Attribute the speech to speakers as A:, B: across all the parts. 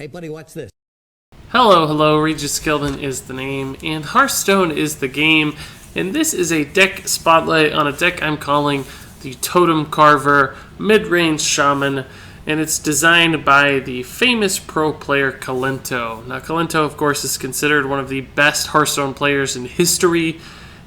A: Hey, buddy, watch this.
B: Hello, Regis Kilvin is the name, and Hearthstone is the game, and this is a deck spotlight on a deck I'm calling the Totemcarver Midrange Shaman, and it's designed by the famous pro player Kolento. Now, Kolento, of course, is considered one of the best Hearthstone players in history,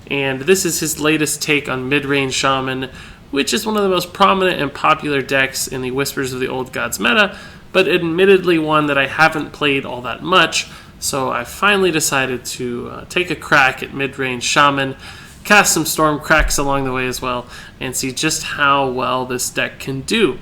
B: and this is his latest take on Midrange Shaman, which is one of the most prominent and popular decks in the Whispers of the Old Gods meta, but admittedly one that I haven't played all that much, so I finally decided to take a crack at Midrange Shaman, cast some Storm Cracks along the way as well, and see just how well this deck can do.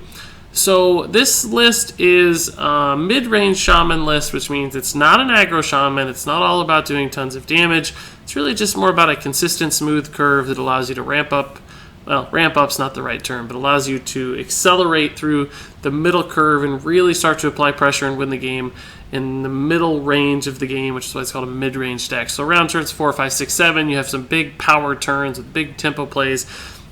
B: So this list is a Midrange Shaman list, which means it's not an aggro Shaman, it's not all about doing tons of damage, it's really just more about a consistent smooth curve that allows you to ramp up. Well, ramp up's not the right term, but allows you to accelerate through the middle curve and really start to apply pressure and win the game in the middle range of the game, which is why it's called a mid-range deck. So around turns 4, 5, 6, 7, you have some big power turns with big tempo plays,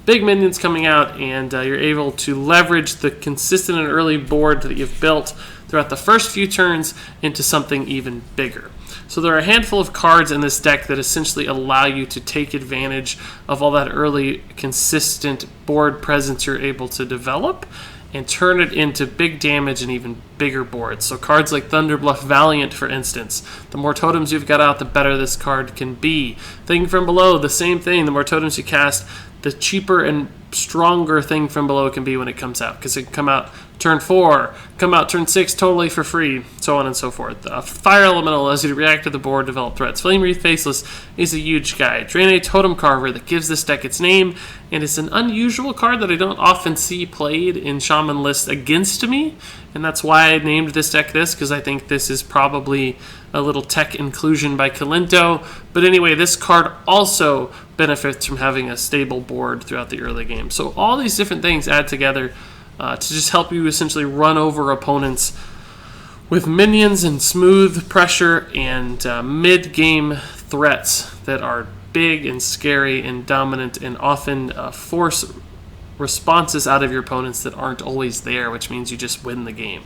B: big minions coming out, and you're able to leverage the consistent and early board that you've built throughout the first few turns into something even bigger. So there are a handful of cards in this deck that essentially allow you to take advantage of all that early, consistent board presence you're able to develop and turn it into big damage and even bigger boards. So cards like Thunderbluff Valiant, for instance, the more totems you've got out, the better this card can be. Thing from Below, the same thing. The more totems you cast, the cheaper and stronger Thing from Below can be when it comes out, because it can come out turn 4, come out turn 6 totally for free, so on and so forth. Fire Elemental allows you to react to the board, develop threats. Flame Wreath Faceless is a huge guy. Draenei Totemcarver that gives this deck its name, and it's an unusual card that I don't often see played in Shaman lists against me, and that's why I named this deck this, because I think this is probably a little tech inclusion by Kolento. But anyway, this card also benefits from having a stable board throughout the early game. So all these different things add together to just help you essentially run over opponents with minions and smooth pressure and mid-game threats that are big and scary and dominant and often force responses out of your opponents that aren't always there, which means you just win the game.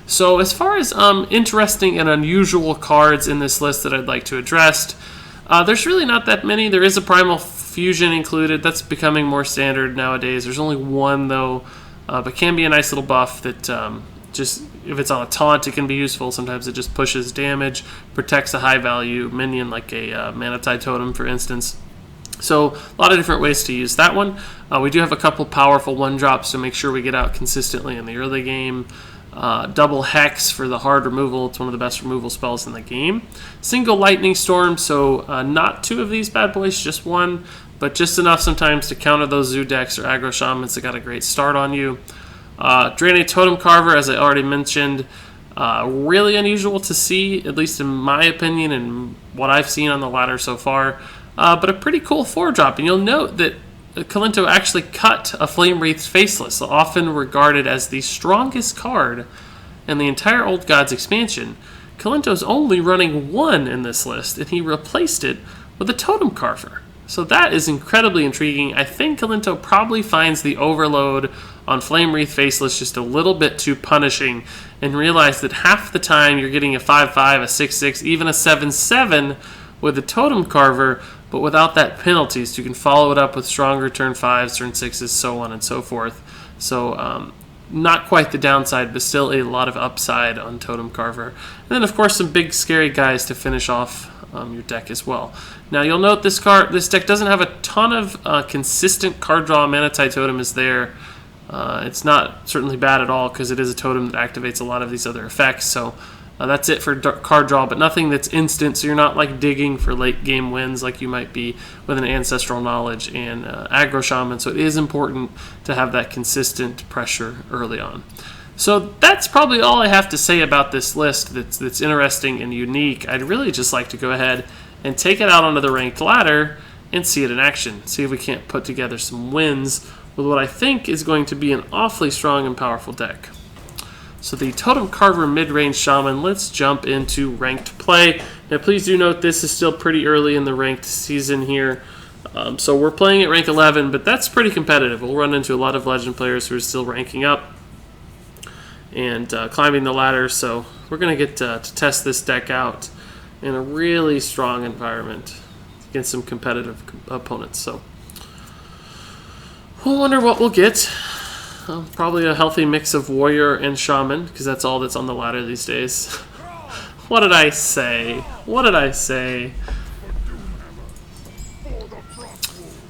B: So as far as interesting and unusual cards in this list that I'd like to address, there's really not that many. There is a Primal Fusion included. That's becoming more standard nowadays. There's only one, though, but can be a nice little buff that just, if it's on a taunt, it can be useful. Sometimes it just pushes damage, protects a high-value minion like a Manatide Totem, for instance. So a lot of different ways to use that one. We do have a couple powerful one-drops to make sure we get out consistently in the early game. Double Hex for the hard removal. It's one of the best removal spells in the game. Single Lightning Storm, so not two of these bad boys, just one, but just enough sometimes to counter those Zoo decks or aggro Shamans that got a great start on you. Draenei Totemcarver, as I already mentioned, really unusual to see, at least in my opinion and what I've seen on the ladder so far, but a pretty cool 4-drop. And you'll note that Kolento actually cut a Flame Wreath Faceless, often regarded as the strongest card in the entire Old Gods expansion. Kolento's only running one in this list, and he replaced it with a Totemcarver. So that is incredibly intriguing. I think Kolento probably finds the overload on Flame Wreath Faceless just a little bit too punishing, and realized that half the time you're getting a 5-5, a 6-6, even a 7-7 with a Totemcarver, but without that penalty, so you can follow it up with stronger turn 5s, turn 6s, so on and so forth. So not quite the downside, but still a lot of upside on Totemcarver. And then, of course, some big scary guys to finish off your deck as well. Now, you'll note this deck doesn't have a ton of consistent card draw. Manatide Totem is there. It's not certainly bad at all, because it is a totem that activates a lot of these other effects. So that's it for card draw, but nothing that's instant, so you're not like digging for late game wins like you might be with an Ancestral Knowledge and aggro Shaman. So it is important to have that consistent pressure early on. So that's probably all I have to say about this list that's interesting and unique. I'd really just like to go ahead and take it out onto the ranked ladder and see it in action. See if we can't put together some wins with what I think is going to be an awfully strong and powerful deck. So the Totemcarver Midrange Shaman, let's jump into ranked play. Now please do note this is still pretty early in the ranked season here. So we're playing at rank 11, but that's pretty competitive. We'll run into a lot of Legend players who are still ranking up. and climbing the ladder. So we're going to get to test this deck out in a really strong environment against some competitive opponents. So we'll wonder what we'll get. Probably a healthy mix of warrior and shaman, because that's all that's on the ladder these days. What did I say? What did I say?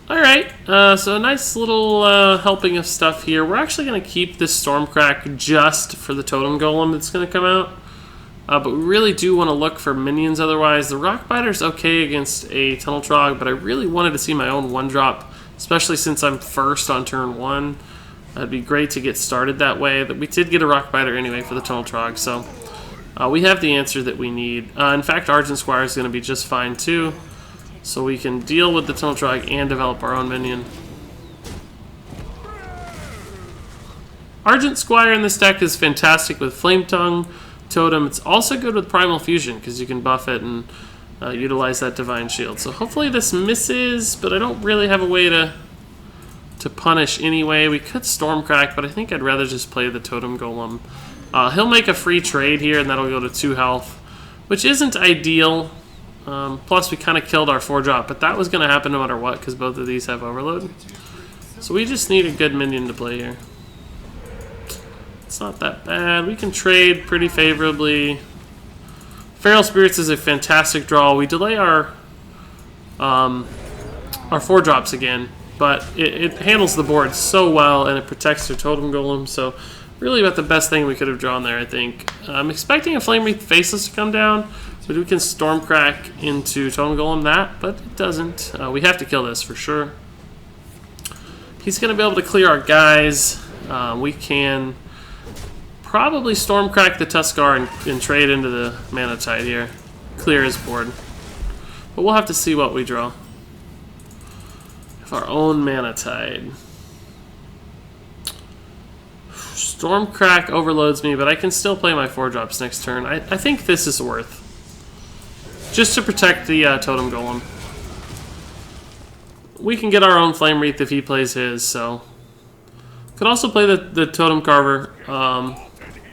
B: Alright, so a nice little helping of stuff here. We're actually going to keep this Stormcrack just for the Totem Golem that's going to come out. But we really do want to look for minions otherwise. The Rockbiter's okay against a Tunnel Trog, but I really wanted to see my own 1-drop, especially since I'm first on turn 1. It'd be great to get started that way. But we did get a Rockbiter anyway for the Tunnel Trog, so we have the answer that we need. In fact, Argent Squire is going to be just fine too. So we can deal with the Tunnel Trog and develop our own minion. Argent Squire in this deck is fantastic with Flame Tongue, Totem. It's also good with Primal Fusion because you can buff it and utilize that Divine Shield. So hopefully this misses, but I don't really have a way to punish anyway. We could Stormcrack, but I think I'd rather just play the Totem Golem. He'll make a free trade here, and that'll go to 2 health, which isn't ideal. Plus, we kind of killed our 4-drop, but that was going to happen no matter what, because both of these have Overload. So we just need a good minion to play here. It's not that bad. We can trade pretty favorably. Feral Spirits is a fantastic draw. We delay our 4-drops again, but it handles the board so well, and it protects their Totem Golem, so really about the best thing we could have drawn there, I think. I'm expecting a Flame Wreath Faceless to come down, but we can Stormcrack into Totem Golem that, but it doesn't. We have to kill this for sure. He's going to be able to clear our guys. We can probably Stormcrack the Tuskar and trade into the Mana Tide here. Clear his board. But we'll have to see what we draw. Have our own Mana Tide. Stormcrack overloads me, but I can still play my 4-drops next turn. I think this is worth. Just to protect the Totem Golem. We can get our own Flame Wreath if he plays his, so... Could also play the Totemcarver.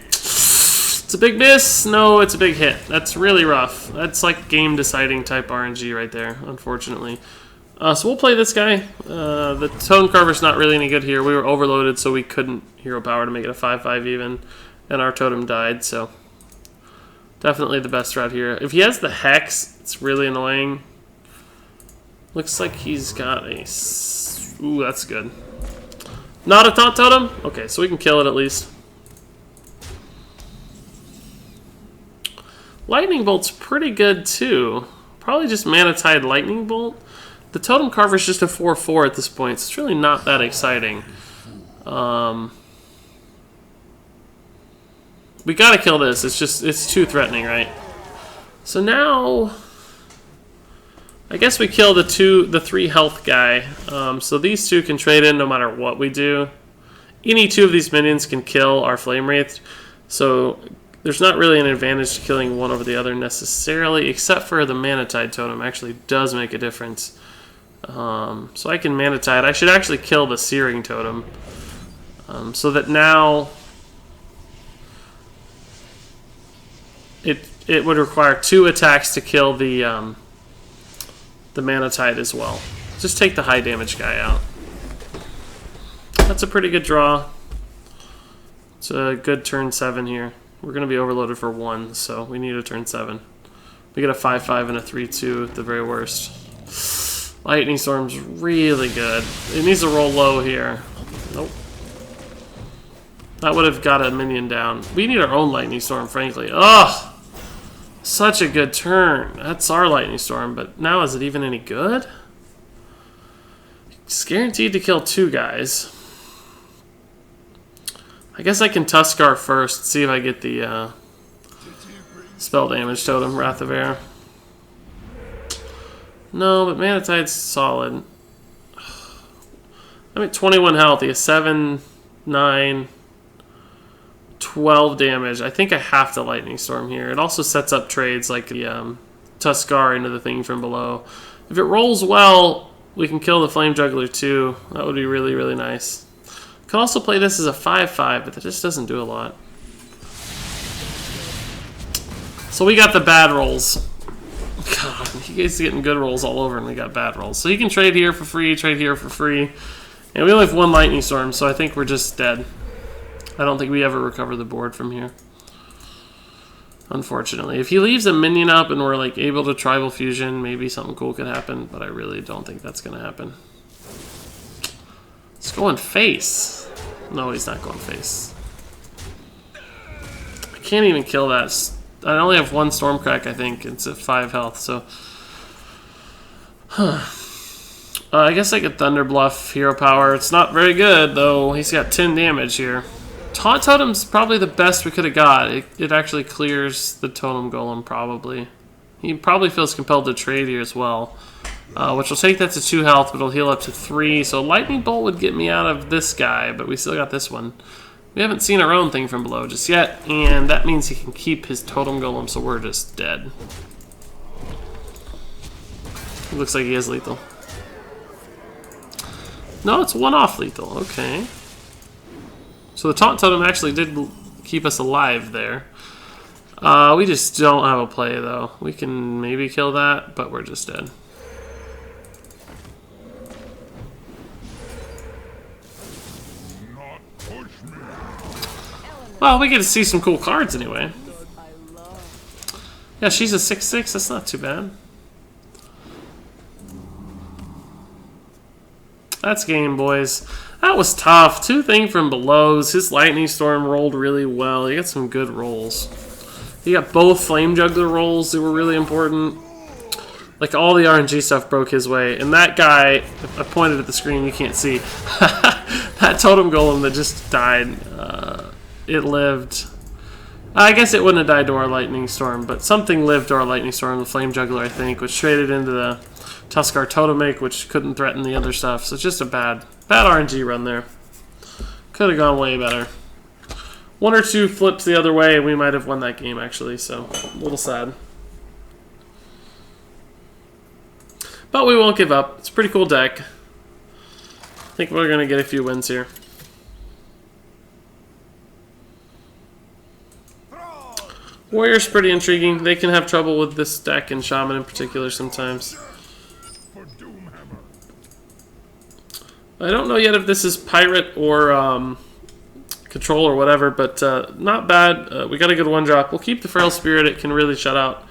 B: It's a big miss. No, it's a big hit. That's really rough. That's like game-deciding type RNG right there, unfortunately. So we'll play this guy. The Totemcarver's not really any good here. We were overloaded, so we couldn't Hero Power to make it a 5/5 even. And our totem died, so... Definitely the best route here. If he has the Hex, it's really annoying. Looks like he's got a... Ooh, that's good. Not a Taunt Totem? Okay, so we can kill it at least. Lightning Bolt's pretty good too. Probably just Mana Tide Lightning Bolt. The Totemcarver's just a 4/4 at this point, so it's really not that exciting. We gotta kill this. It's too threatening, right? So now, I guess we kill the 3 health guy. So these 2 can trade in no matter what we do. Any 2 of these minions can kill our Flame Wraith. So there's not really an advantage to killing one over the other necessarily, except for the Mana Tide Totem actually does make a difference. So I can Mana Tide. I should actually kill the Searing Totem. So that now... It would require 2 attacks to kill the Mana Tide as well. Just take the high damage guy out. That's a pretty good draw. It's a good turn 7 here. We're going to be overloaded for 1, so we need a turn 7. We get a 5/5 and a 3/2 at the very worst. Lightning Storm's really good. It needs to roll low here. Nope. That would have got a minion down. We need our own Lightning Storm, frankly. Ugh! Such a good turn. That's our Lightning Storm, but now is it even any good? It's guaranteed to kill 2 guys. I guess I can Tuskar first, see if I get the spell damage totem, Wrath of Air. No, but Mana Tide's solid. I'm at 21 health. He has 7, 9... 12 damage. I think I have to Lightning Storm here. It also sets up trades like the Tuskar into the thing from below. If it rolls well, we can kill the Flame Juggler too. That would be really, really nice. Could also play this as a 5/5, but that just doesn't do a lot. So we got the bad rolls. God, he is getting good rolls all over, and we got bad rolls. So he can trade here for free, trade here for free. And we only have one lightning storm, so I think we're just dead. I don't think we ever recover the board from here. Unfortunately. If he leaves a minion up and we're like able to tribal fusion, maybe something cool could happen, but I really don't think that's going to happen. He's going face. No, he's not going face. I can't even kill that. I only have one Stormcrack, I think. It's at 5 health, so... I guess I could Thunder Bluff Hero Power. It's not very good, though. He's got 10 damage here. Taunt Totem's probably the best we could have got. It actually clears the Totem Golem, probably. He probably feels compelled to trade here as well. Which will take that to 2 health, but it'll heal up to 3. So Lightning Bolt would get me out of this guy, but we still got this one. We haven't seen our own thing from below just yet, and that means he can keep his Totem Golem, so we're just dead. It looks like he is lethal. No, it's one-off lethal. Okay. So the Taunt Totem actually did keep us alive there. We just don't have a play, though. We can maybe kill that, but we're just dead. Well, we get to see some cool cards anyway. Yeah, she's a 6/6. That's not too bad. That's game, boys. That was tough. 2 thing from belows. His Lightning Storm rolled really well. He got some good rolls. He got both Flame Juggler rolls. They were really important. Like, all the RNG stuff broke his way. And that guy, I pointed at the screen, you can't see. That Totem Golem that just died, it lived. I guess it wouldn't have died to our Lightning Storm, but something lived to our Lightning Storm, the Flame Juggler, I think, which traded into the Tuskar Totemic, which couldn't threaten the other stuff. So it's just a bad RNG run there. Could have gone way better. 1 or 2 flips the other way, and we might have won that game, actually, so a little sad. But we won't give up. It's a pretty cool deck. I think we're going to get a few wins here. Warrior's pretty intriguing. They can have trouble with this deck and Shaman in particular sometimes. I don't know yet if this is Pirate or Control or whatever, but not bad. We got a good 1-drop. We'll keep the Feral Spirit. It can really shut out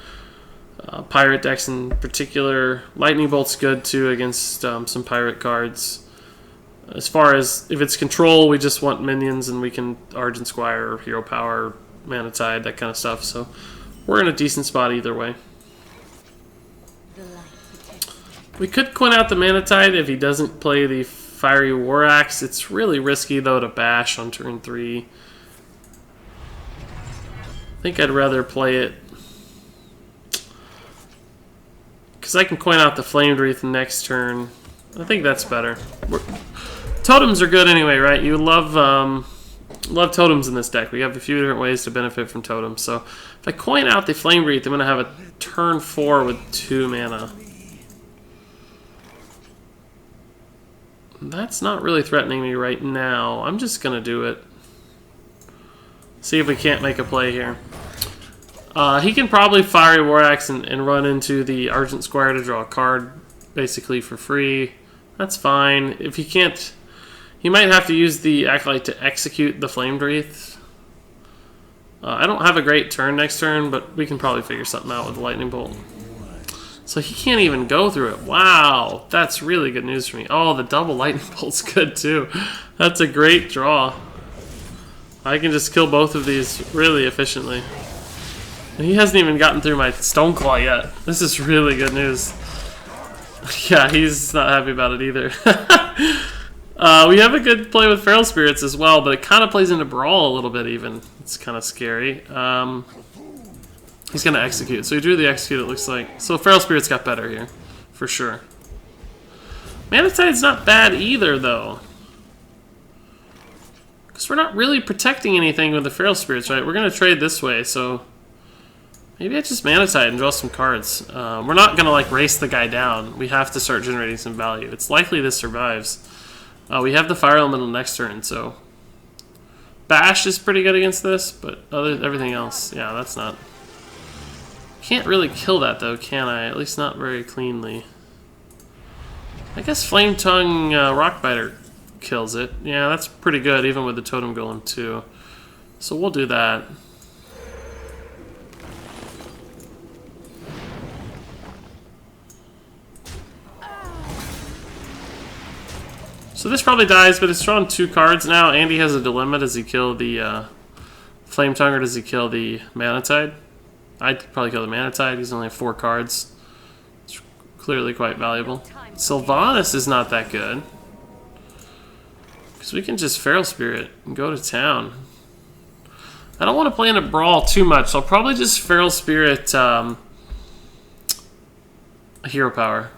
B: Pirate decks in particular. Lightning Bolt's good too against some Pirate cards. As far as if it's Control, we just want minions and we can Argent Squire, Hero Power, Mana Tide, that kind of stuff. So we're in a decent spot either way. We could coin out the Mana Tide if he doesn't play the Fiery War Axe. It's really risky though to bash on turn 3. I think I'd rather play it because I can coin out the Flamed Wreath next turn. I think that's better. Totems are good anyway, right? You love totems in this deck. We have a few different ways to benefit from totems. So if I coin out the Flame Wreath, I'm going to have a turn 4 with 2 mana. That's not really threatening me right now. I'm just going to do it. See if we can't make a play here. He can probably Fiery War Axe and run into the Argent Squire to draw a card basically for free. That's fine. If he can't, he might have to use the Acolyte to execute the Flamed Wreath. I don't have a great turn next turn, but we can probably figure something out with the Lightning Bolt. So he can't even go through it. Wow, that's really good news for me. Oh, the double Lightning Bolt's good too. That's a great draw. I can just kill both of these really efficiently. And he hasn't even gotten through my Stoneclaw yet. This is really good news. Yeah, he's not happy about it either. We have a good play with Feral Spirits as well, but it kind of plays into Brawl a little bit even. It's kind of scary. He's going to execute. So he drew the execute, it looks like. So Feral Spirits got better here, for sure. Mana Tide's not bad either, though. Because we're not really protecting anything with the Feral Spirits, right? We're going to trade this way, so maybe I just Mana Tide and draw some cards. We're not going to like race the guy down. We have to start generating some value. It's likely this survives. We have the Fire Elemental next turn, so Bash is pretty good against this, but everything else, yeah, that's not Can't really kill that though, can I? At least not very cleanly. I guess Flame Tongue Rockbiter kills it. Yeah, that's pretty good, even with the Totem Golem too. So we'll do that. So this probably dies, but it's drawn 2 cards now. Andy has a dilemma. Does he kill the Flame Tongue or does he kill the Manatide? I'd probably kill the Manatide. He's only 4 cards. It's clearly quite valuable. Sylvanas is not that good. Because we can just Feral Spirit and go to town. I don't want to play in a brawl too much, so I'll probably just Feral Spirit Hero Power.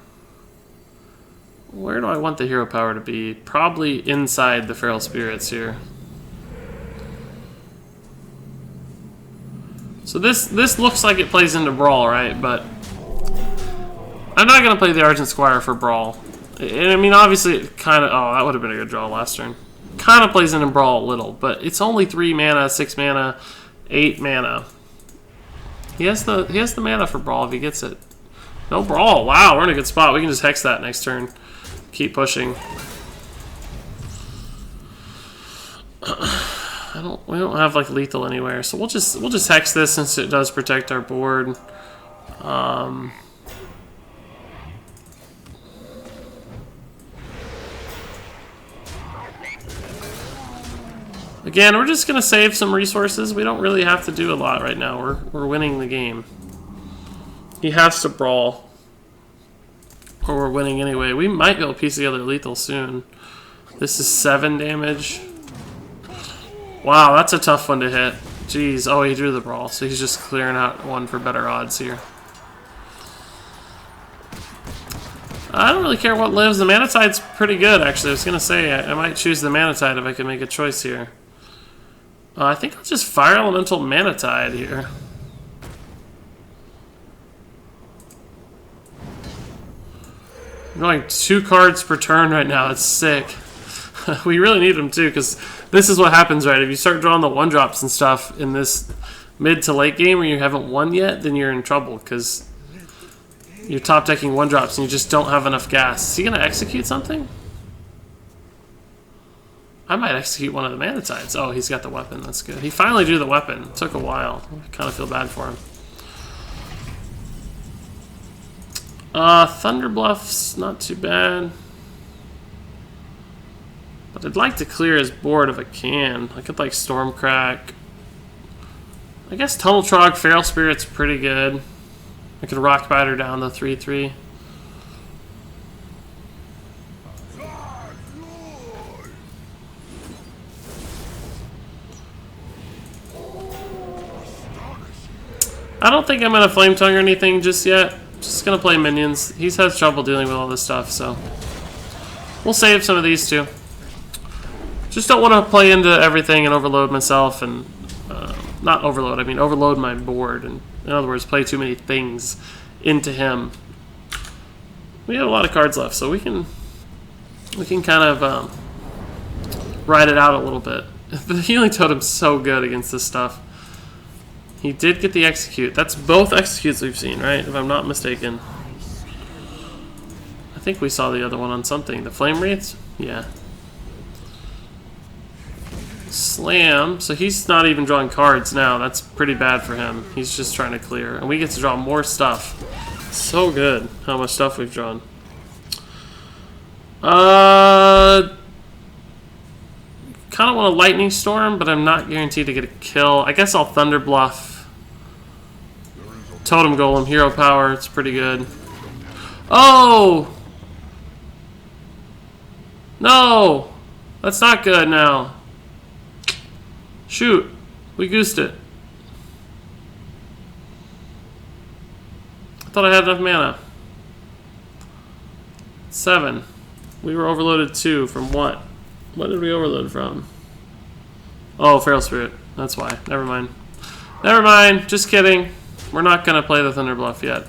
B: Where do I want the Hero Power to be? Probably inside the Feral Spirits here. So this looks like it plays into Brawl, right? But I'm not going to play the Argent Squire for Brawl. And I mean, obviously, it kind of... Oh, that would have been a good draw last turn. Kind of plays into Brawl a little, but it's only 3 mana, 6 mana, 8 mana. He has the mana for Brawl if he gets it. No Brawl. Wow, we're in a good spot. We can just Hex that next turn. Keep pushing. We don't have like lethal anywhere, so we'll just Hex this since it does protect our board. Again, we're just gonna save some resources. We don't really have to do a lot right now. We're winning the game. He has to Brawl, or we're winning anyway. We might be able to piece together lethal soon. This is 7 damage. Wow, that's a tough one to hit. Jeez. Oh, he drew the Brawl, so he's just clearing out one for better odds here. I don't really care what lives. The Manatide's pretty good, actually. I was going to say, I might choose the Manatide if I can make a choice here. I think I'll just Fire Elemental Manatide here. I'm going 2 cards per turn right now. It's sick. We really need them too, because this is what happens, right? If you start drawing the 1-drops and stuff in this mid to late game where you haven't won yet, then you're in trouble, because you're top decking 1-drops and you just don't have enough gas. Is he going to execute something? I might execute one of the Manatides. Oh, he's got the weapon. That's good. He finally drew the weapon. It took a while. I kind of feel bad for him. Thunder Bluff's not too bad. But I'd like to clear his board if I can. I could like Stormcrack. I guess Tunnel Trog, Feral Spirit's pretty good. I could Rockbiter down the 3/3. I don't think I'm going to Flame Tongue or anything just yet. Just going to play minions. He has trouble dealing with all this stuff, so we'll save some of these too. Just don't want to play into everything and overload myself, and not overload, I mean overload my board, and in other words, play too many things into him. We have a lot of cards left, so we can kind of ride it out a little bit. The Healing Totem's so good against this stuff. He did get the Execute. That's both Executes we've seen, right? If I'm not mistaken. I think we saw the other one on something. The Flame Wraiths? Yeah. Slam. So he's not even drawing cards now. That's pretty bad for him. He's just trying to clear. And we get to draw more stuff. So good how much stuff we've drawn. Kind of want a Lightning Storm, but I'm not guaranteed to get a kill. I guess I'll Thunder Bluff. Totem Golem, Hero Power. It's pretty good. Oh! No! That's not good now. Shoot. We goosed it. I thought I had enough mana. 7. We were overloaded 2 from what? What did we overload from? Oh, Feral Spirit. That's why. Never mind. Never mind. Just kidding. We're not going to play the Thunder Bluff yet.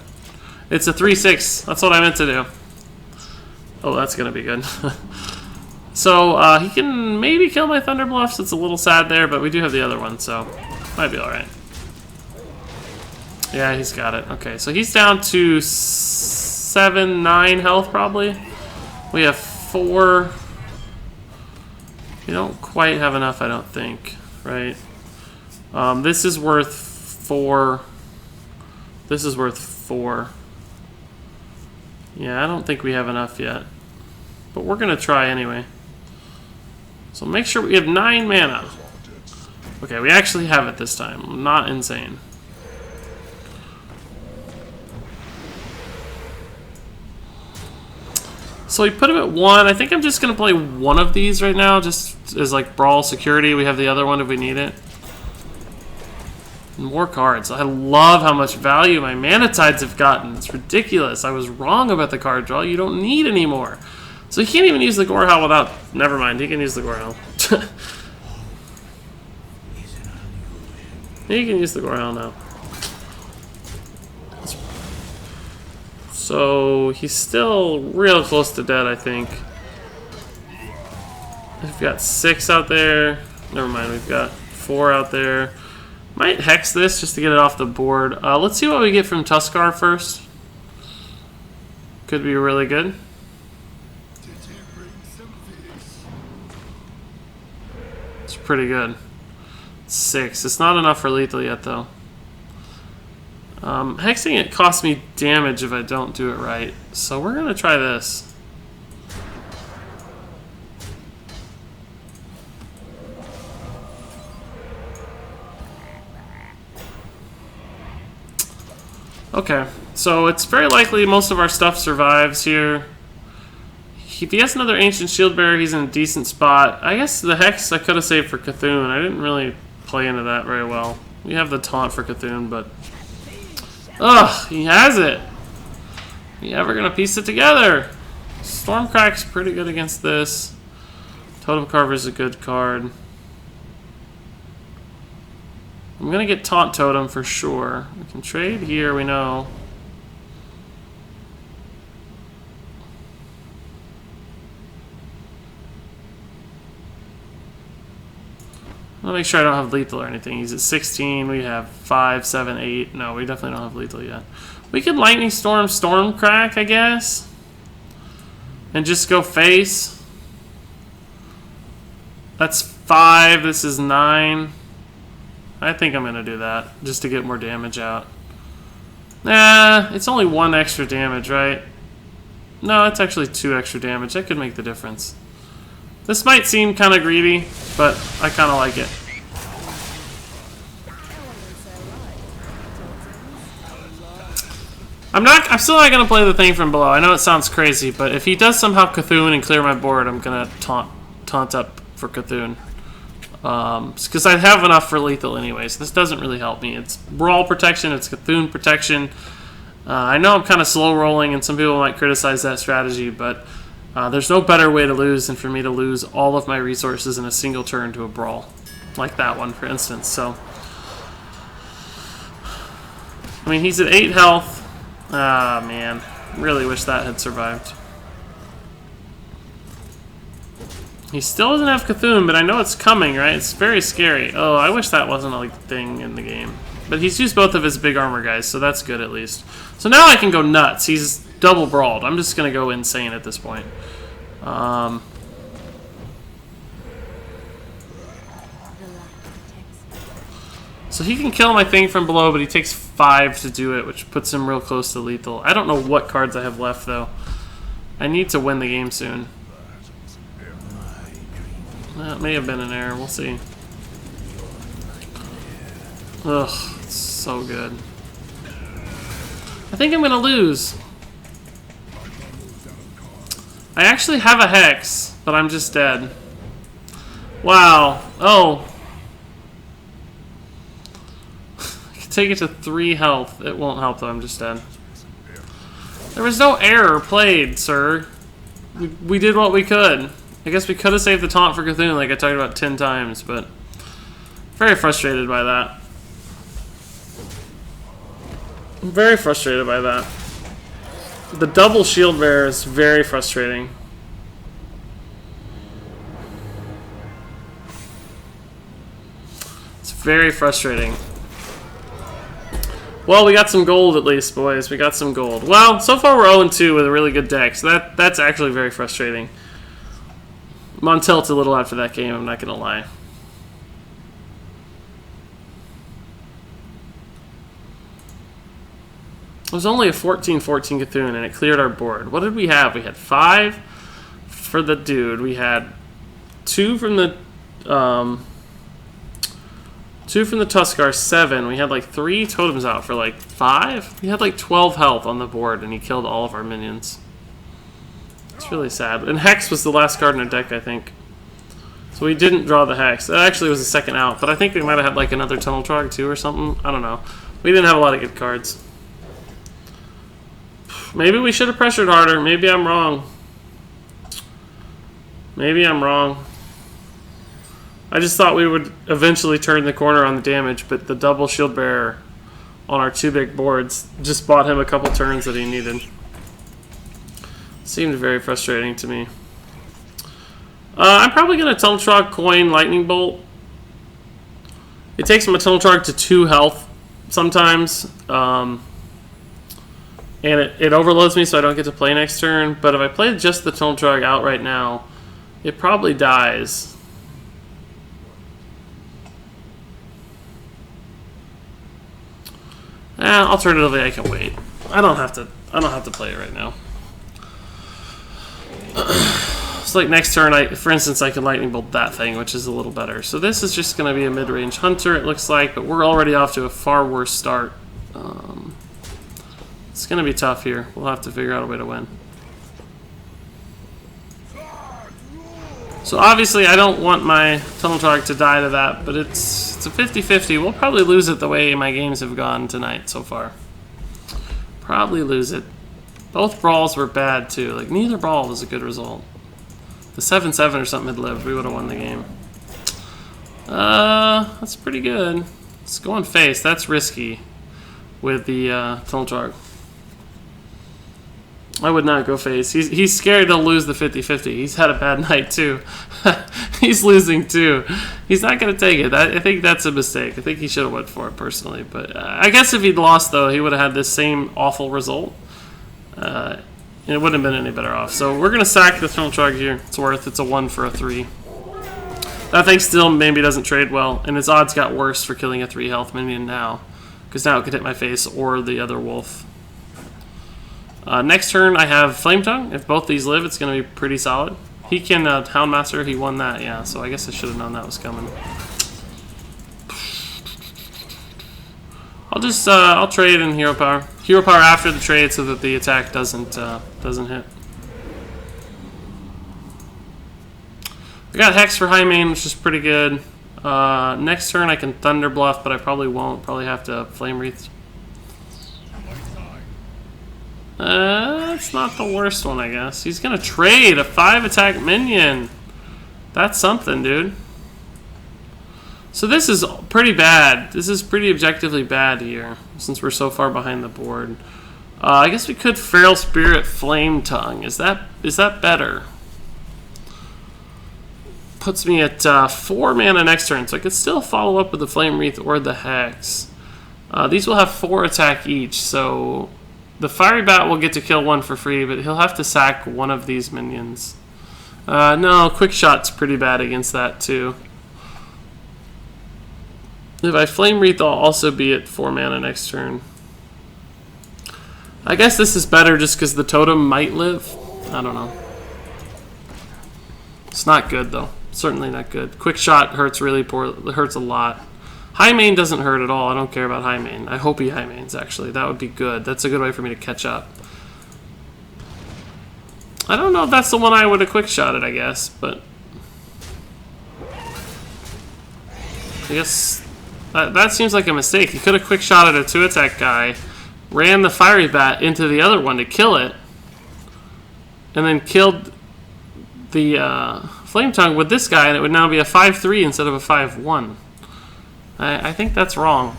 B: It's a 3/6. That's what I meant to do. Oh, that's going to be good. So, he can maybe kill my Thunder Bluffs. It's a little sad there, but we do have the other one, so might be alright. Yeah, he's got it. Okay, so he's down to 7, 9 health probably. We have 4. We don't quite have enough, I don't think, right? This is worth 4. This is worth 4. Yeah, I don't think we have enough yet. But we're going to try anyway. So make sure we have 9 mana. Okay, we actually have it this time. I'm not insane. So we put him at 1. I think I'm just going to play one of these right now, just as like brawl security. We have the other one if we need it. More cards. I love how much value my mana tides have gotten. It's ridiculous. I was wrong about the card draw. You don't need any more. So he can't even use the Gorehowl without... Never mind, he can use the Gorehowl. He can use the Gorehowl now. So he's still real close to dead, I think. We've got 6 out there. Never mind, we've got 4 out there. Might hex this just to get it off the board. Let's see what we get from Tuskar first. Could be really good. It's pretty good. 6. It's not enough for lethal yet, though. Hexing it costs me damage if I don't do it right. So we're going to try this. Okay, so it's very likely most of our stuff survives here. If he has another Ancient Shield Bearer, he's in a decent spot. I guess the Hex I could have saved for Cthulhu. I didn't really play into that very well. We have the taunt for Cthulhu, but... Ugh, he has it! You ever gonna piece it together? Stormcrack's pretty good against this. Totemcarver's a good card. I'm gonna get Taunt Totem for sure. We can trade here, we know. I'll make sure I don't have lethal or anything. He's at 16, we have 5, 7, 8. No, we definitely don't have lethal yet. We could Lightning Storm Stormcrack, I guess. And just go face. That's 5, this is 9. I think I'm going to do that, just to get more damage out. Nah, it's only 1 extra damage, right? No, it's actually 2 extra damage. That could make the difference. This might seem kind of greedy, but I kind of like it. I'm still not going to play the thing from below. I know it sounds crazy, but if he does somehow Cthulhu and clear my board, I'm going to taunt up for Cthulhu. Because I have enough for lethal anyways. This doesn't really help me. It's brawl protection, it's Cthulhu protection. I know I'm kind of slow rolling and some people might criticize that strategy, but there's no better way to lose than for me to lose all of my resources in a single turn to a brawl. Like that one, for instance. So, I mean, he's at 8 health. Ah, man. Really wish that had survived. He still doesn't have Cthulhu, but I know it's coming, right? It's very scary. Oh, I wish that wasn't a thing in the game. But he's used both of his big armor guys, so that's good at least. So now I can go nuts. He's double brawled. I'm just going to go insane at this point. So he can kill my thing from below, but he takes 5 to do it, which puts him real close to lethal. I don't know what cards I have left, though. I need to win the game soon. That may have been an error. We'll see. Ugh, it's so good. I think I'm going to lose. I actually have a Hex, but I'm just dead. Wow. Oh. I can take it to 3 health. It won't help, though. I'm just dead. There was no error played, sir. We did what we could. I guess we could have saved the taunt for Cthulhu like I talked about 10 times, but very frustrated by that. I'm very frustrated by that. The double shield bearer is very frustrating. It's very frustrating. Well, we got some gold at least, boys. We got some gold. Well, so far we're 0-2 with a really good deck, so that's actually very frustrating. I'm on tilt a little after that game, I'm not going to lie. It was only a 14-14 Cthulhu, and it cleared our board. What did we have? We had 5 for the dude. We had 2 from the... 2 from the Tuskar, 7. We had like 3 totems out for like 5. We had like 12 health on the board, and he killed all of our minions. It's really sad. And Hex was the last card in our deck, I think. So we didn't draw the Hex. That actually was the second out, but I think we might have had like another Tunnel Trog too or something. I don't know. We didn't have a lot of good cards. Maybe we should have pressured harder. Maybe I'm wrong. Maybe I'm wrong. I just thought we would eventually turn the corner on the damage, but the double shield bearer on our 2 big boards just bought him a couple turns that he needed. Seemed very frustrating to me. I'm probably going to Tunnel Trog coin Lightning Bolt. It takes him a Tunnel Trog to 2 health sometimes. And it overloads me so I don't get to play next turn. But if I play just the Tunnel Trog out right now, it probably dies. Alternatively, I can wait. I don't have to play it right now. It's like next turn, for instance, I can Lightning Bolt that thing, which is a little better. So this is just going to be a mid-range hunter, it looks like, but we're already off to a far worse start. It's going to be tough here. We'll have to figure out a way to win. So obviously, I don't want my Tunnel Trog to die to that, but it's a 50-50. We'll probably lose it the way my games have gone tonight so far. Probably lose it. Both brawls were bad too. Like neither brawl was a good result. The 7-7 or something had lived, we would have won the game. That's pretty good. Let's go on face. That's risky with the Tunnel Trog. I would not go face. He's scared to lose the 50-50. He's had a bad night too. He's losing too. He's not going to take it. I think that's a mistake. I think he should have went for it personally. But I guess if he'd lost though, he would have had this same awful result. And it wouldn't have been any better off. So we're going to sack the Tunnel Trog here. It's worth. It's a 1 for a 3. That thing still maybe doesn't trade well. And its odds got worse for killing a 3 health minion now. Because now it could hit my face or the other wolf. Next turn, I have Flame Tongue. If both these live, it's going to be pretty solid. He can Houndmaster. He won that, yeah. So I guess I should have known that was coming. I'll trade in Hero Power. Hero Power after the trade so that the attack doesn't hit. I got Hex for High Main, which is pretty good. Next turn, I can Thunder Bluff, but I probably won't. Probably have to Flame Wreath. It's not the worst one, I guess. He's gonna trade a 5-attack minion. That's something, dude. So this is pretty bad. This is pretty objectively bad here, since we're so far behind the board. I guess we could Feral Spirit Flame Tongue. Is that better? Puts me at 4 mana next turn, so I could still follow up with the Flame Wreath or the Hex. These will have 4 attack each, so the Fiery Bat will get to kill 1 for free, but he'll have to sack one of these minions. No, Quick Shot's pretty bad against that too. If I Flame Wreath, I'll also be at 4 mana next turn. I guess this is better just because the totem might live. I don't know. It's not good though. Certainly not good. Quick Shot hurts really poor. It hurts a lot. High Main doesn't hurt at all. I don't care about High Main. I hope he High Mains, actually. That would be good. That's a good way for me to catch up. I don't know if that's the one I would have Quick Shotted, I guess, but I guess that seems like a mistake. He could have Quick Shotted a 2-attack guy, ran the Fiery Bat into the other one to kill it, and then killed the Flame Tongue with this guy, and it would now be a 5-3 instead of a 5-1. I think that's wrong.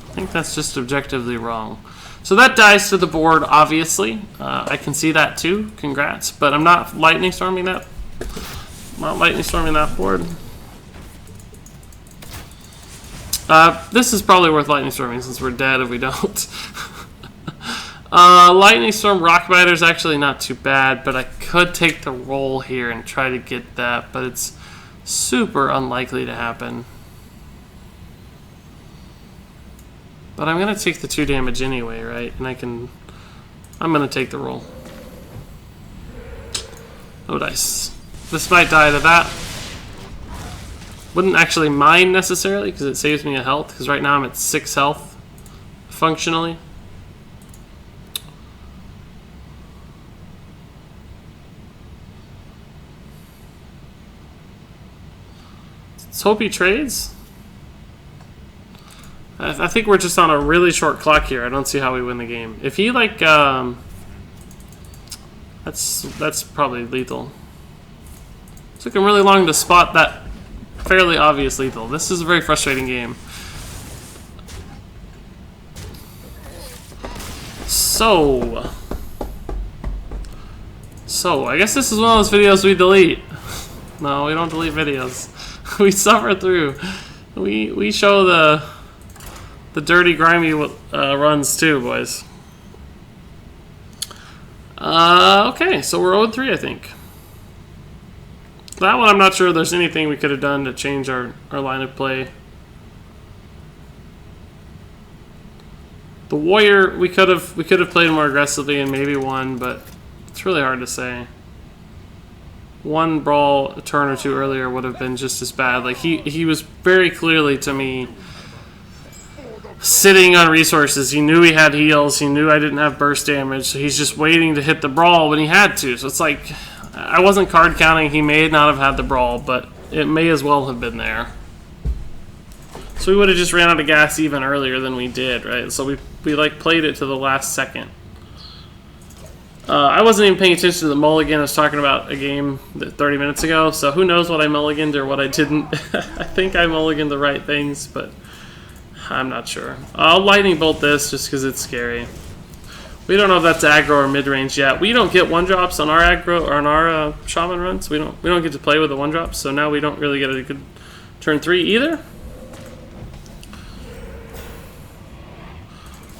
B: I think that's just objectively wrong. So that dies to the board, obviously. I can see that too. Congrats. But I'm not Lightning Storming that. I'm not Lightning Storming that board. This is probably worth Lightning Storming since we're dead if we don't. Lightning Storm Rockbiter is actually not too bad, but I could take the roll here and try to get that, but it's super unlikely to happen. But I'm going to take the 2 damage anyway, right? And I'm going to take the roll. Oh, dice. This might die to that. Wouldn't actually mind necessarily because it saves me a health, because right now I'm at 6 health functionally. Let's hope he trades. I think we're just on a really short clock here. I don't see how we win the game. If he like, that's probably lethal. It took him really long to spot that fairly obvious lethal. This is a very frustrating game. So I guess this is one of those videos we delete. No, we don't delete videos. We suffer through. We show the dirty, grimy runs too, boys. Okay, so we're 0-3, I think. That one, I'm not sure there's anything we could have done to change our line of play. The warrior, we could have played more aggressively and maybe won, but it's really hard to say. One brawl a turn or two earlier would have been just as bad. Like he was very clearly to me sitting on resources. He knew he had heals. He knew I didn't have burst damage, so he's just waiting to hit the brawl when he had to. So it's like I wasn't card counting. He may not have had the brawl, but it may as well have been there. So we would have just ran out of gas even earlier than we did, right? So we like played it to the last second. I wasn't even paying attention to the mulligan. I was talking about a game 30 minutes ago, so who knows what I mulliganed or what I didn't. I think I mulliganed the right things, but I'm not sure. I'll lightning bolt this just because it's scary. We don't know if that's aggro or mid-range yet. We don't get 1-drops on our aggro or on our shaman runs. We don't get to play with the 1-drops, so now we don't really get a good turn 3 either.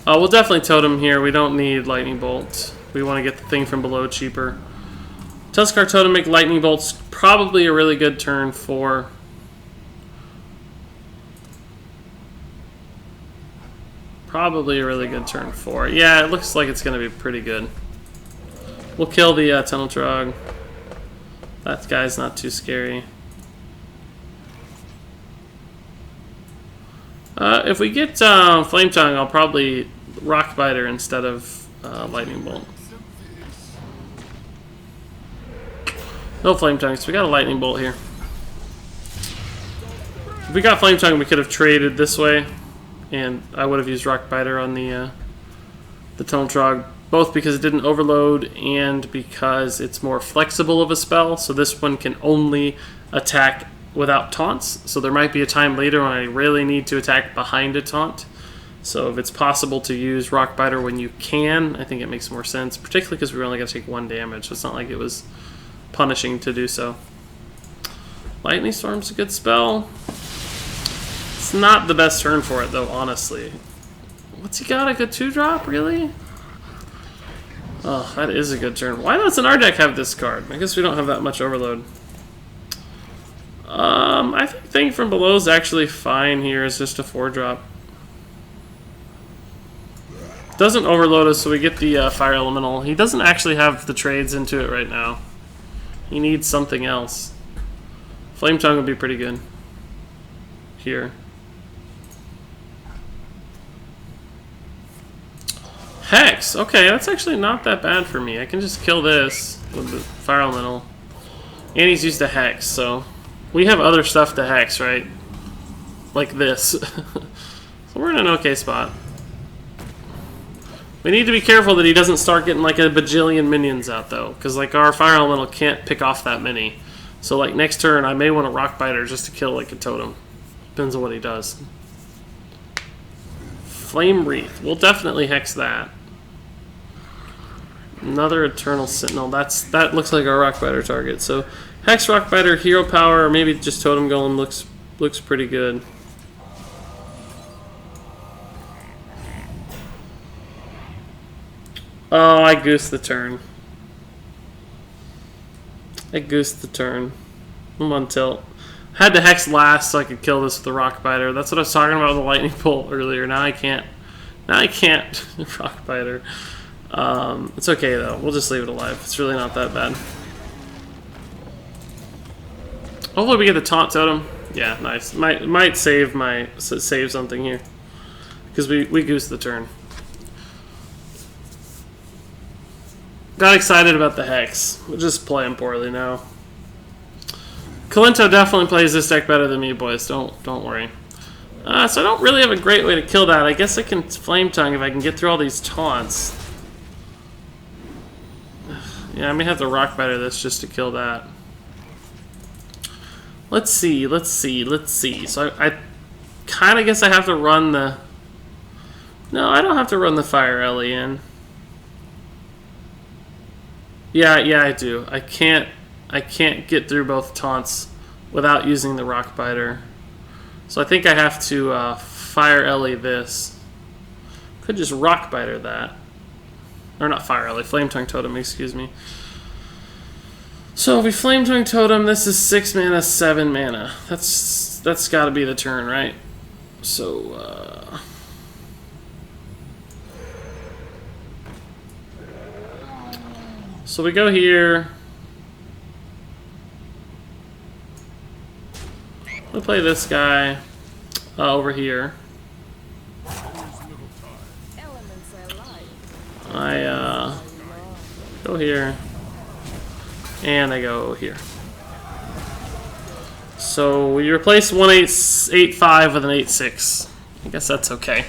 B: We'll definitely totem here. We don't need lightning bolt. We want to get the thing from below cheaper. Tuskar Totem make lightning bolts probably a really good turn 4. Probably a really good turn 4. Yeah, it looks like it's going to be pretty good. We'll kill the Tunnel Trog. That guy's not too scary. If we get Flame Tongue, I'll probably Rock Biter instead of Lightning Bolt. No Flame Tongue, so we got a Lightning Bolt here. If we got Flame Tongue, we could have traded this way, and I would have used Rock Biter on the Tunnel Trog, both because it didn't overload and because it's more flexible of a spell, so this one can only attack without taunts, so there might be a time later when I really need to attack behind a taunt. So if it's possible to use Rock Biter when you can, I think it makes more sense, particularly because we were only going to take 1 damage, so it's not like it was punishing to do so. Lightning Storm's a good spell. It's not the best turn for it, though, honestly. What's he got? A good 2-drop? Really? Oh, that is a good turn. Why doesn't our deck have this card? I guess we don't have that much overload. I think Thing from Below is actually fine here. It's just a 4-drop. Doesn't overload us, so we get the Fire Elemental. He doesn't actually have the trades into it right now. He needs something else. Flame Tongue would be pretty good here. Hex! Okay, that's actually not that bad for me. I can just kill this with the Fire Elemental. And he's used a Hex, so we have other stuff to Hex, right? Like this. So we're in an okay spot. We need to be careful that he doesn't start getting like a bajillion minions out, though, because like our Fire Elemental can't pick off that many. So like next turn, I may want a Rock Biter just to kill like a totem. Depends on what he does. Flame Wreath. We'll definitely Hex that. Another Eternal Sentinel. That looks like our Rock Biter target. So Hex, Rock Biter, Hero Power, or maybe just Totem Golem looks pretty good. Oh, I goosed the turn. I goosed the turn. I'm on tilt. Had to hex last so I could kill this with the rock biter. That's what I was talking about with the lightning bolt earlier. Now I can't. Now I can't rock biter. It's okay though. We'll just leave it alive. It's really not that bad. Hopefully we get the taunt totem. Yeah, nice. Might save something here because we goosed the turn. Got excited about the hex. We're just playing poorly now. Kolento definitely plays this deck better than me, boys. Don't worry. So I don't really have a great way to kill that. I guess I can Flame Tongue if I can get through all these taunts. Yeah, I may have to rock biter this just to kill that. Let's see. So I kind of guess I have to run the... No, I don't have to run the Fire Ellie in. Yeah, I do. I can't get through both taunts without using the rock biter. So I think I have to Fire Ellie this. Could just rock biter that. Or not Fire Ellie, Flame Tongue Totem, excuse me. So if we Flame Tongue Totem, this is 6 mana, 7 mana. That's got to be the turn, right? So so we go here. We'll play this guy over here. I go here, and I go here. So we replace 1/8/8/5 with an 8/6. I guess that's okay.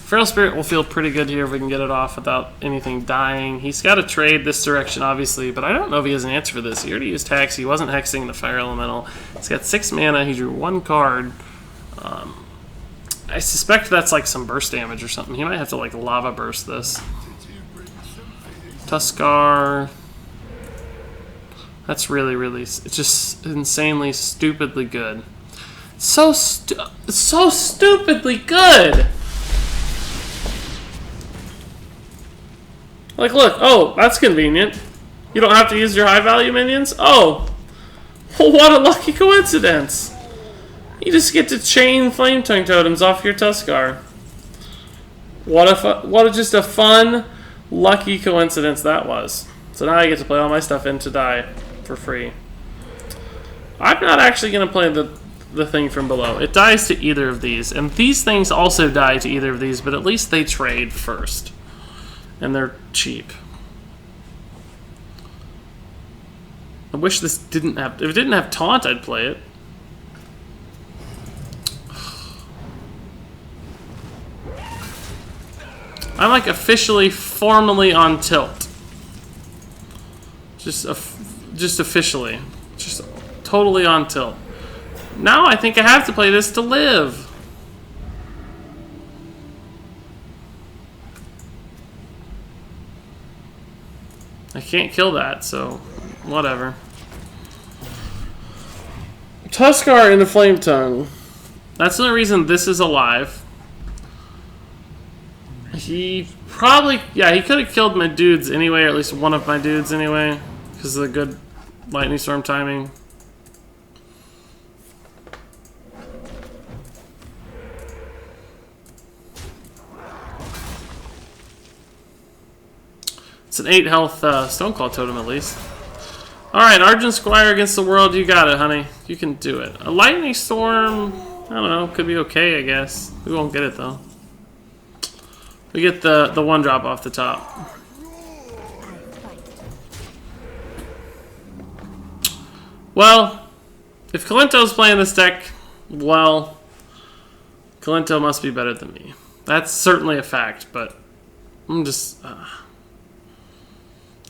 B: Feral Spirit will feel pretty good here if we can get it off without anything dying. He's got to trade this direction, obviously, but I don't know if he has an answer for this. He already used Hex. He wasn't hexing the Fire Elemental. He's got 6 mana. He drew 1 card. I suspect that's like some burst damage or something. He might have to like Lava Burst this. Tuskar. That's really, it's just insanely, stupidly good. So stupidly good! Like, look, oh, that's convenient. You don't have to use your high value minions? Oh, well, what a lucky coincidence. You just get to chain Flame Tongue Totems off your Tuskar. What just a fun, lucky coincidence that was. So now I get to play all my stuff into die for free. I'm not actually going to play the thing from below. It dies to either of these. And these things also die to either of these, but at least they trade first. And they're cheap. I wish this didn't have... If it didn't have Taunt, I'd play it. I'm like officially, formally on tilt. Just officially. Just totally on tilt. Now I think I have to play this to live. I can't kill that, so whatever. Tuskar into Flame Tongue. That's the only reason this is alive. He probably... Yeah, he could have killed my dudes anyway, or at least one of my dudes anyway, because of the good Lightning Storm timing. It's an 8 health Stoneclaw Totem at least. Alright, Argent Squire against the world. You got it, honey. You can do it. A Lightning Storm, I don't know, could be okay, I guess. We won't get it though. We get the 1-drop off the top. Well, if Kolento's playing this deck, well, Kolento must be better than me. That's certainly a fact, but I'm just...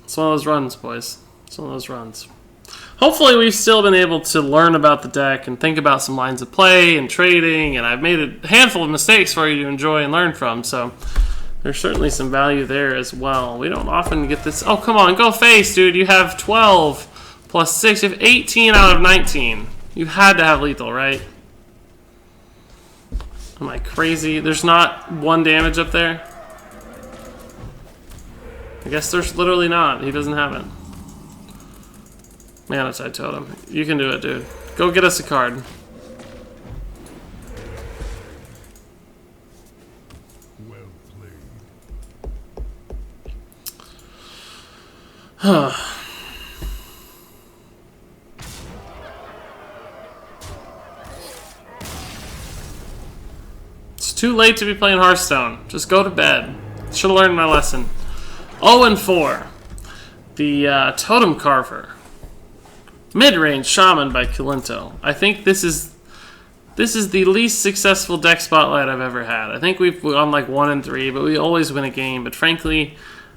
B: it's one of those runs, boys. It's one of those runs. Hopefully we've still been able to learn about the deck and think about some lines of play and trading, and I've made a handful of mistakes for you to enjoy and learn from, so there's certainly some value there as well. We don't often get this... Oh, come on, go face, dude. You have 12 plus 6. You have 18 out of 19. You had to have lethal, right? Am I crazy? There's not 1 damage up there? I guess there's literally not. He doesn't have it. Mana-Tide Totem. You can do it, dude. Go get us a card.
A: Well played.
B: It's too late to be playing Hearthstone. Just go to bed. Should have learned my lesson. 0-4. The Totemcarver Midrange Shaman by Kolento. I think this is the least successful deck spotlight I've ever had. I think we've gone like 1-3, but we always win a game. But frankly,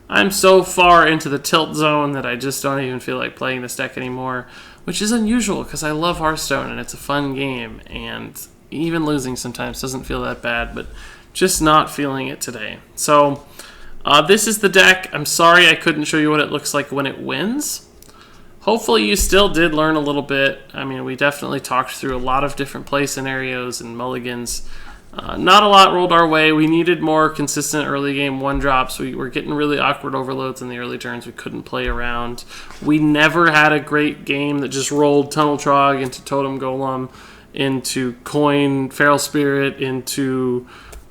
B: I'm so far into the tilt zone that I just don't even feel like playing this deck anymore, which is unusual because I love Hearthstone and it's a fun game, and even losing sometimes doesn't feel that bad, but just not feeling it today. So this is the deck. I'm sorry I couldn't show you what it looks like when it wins. Hopefully you still did learn a little bit. I mean, we definitely talked through a lot of different play scenarios and mulligans. Not a lot rolled our way. We needed more consistent early game one drops. We were getting really awkward overloads in the early turns. We couldn't play around. We never had a great game that just rolled Tunnel Trog into Totem Golem, into Coin, Feral Spirit, into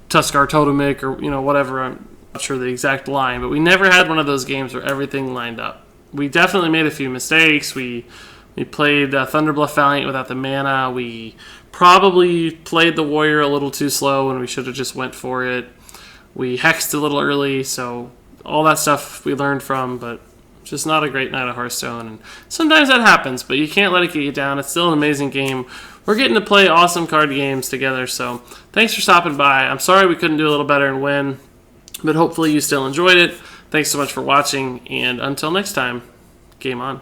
B: Tuskar Totemic, or whatever. I'm not sure the exact line, but we never had one of those games where everything lined up. We definitely made a few mistakes. We played Thunderbluff Valiant without the mana. We probably played the Warrior a little too slow and we should have just went for it. We hexed a little early, so all that stuff we learned from, but just not a great night of Hearthstone. And sometimes that happens, but you can't let it get you down. It's still an amazing game. We're getting to play awesome card games together, so thanks for stopping by. I'm sorry we couldn't do a little better and win, but hopefully you still enjoyed it. Thanks so much for watching, and until next time, game on.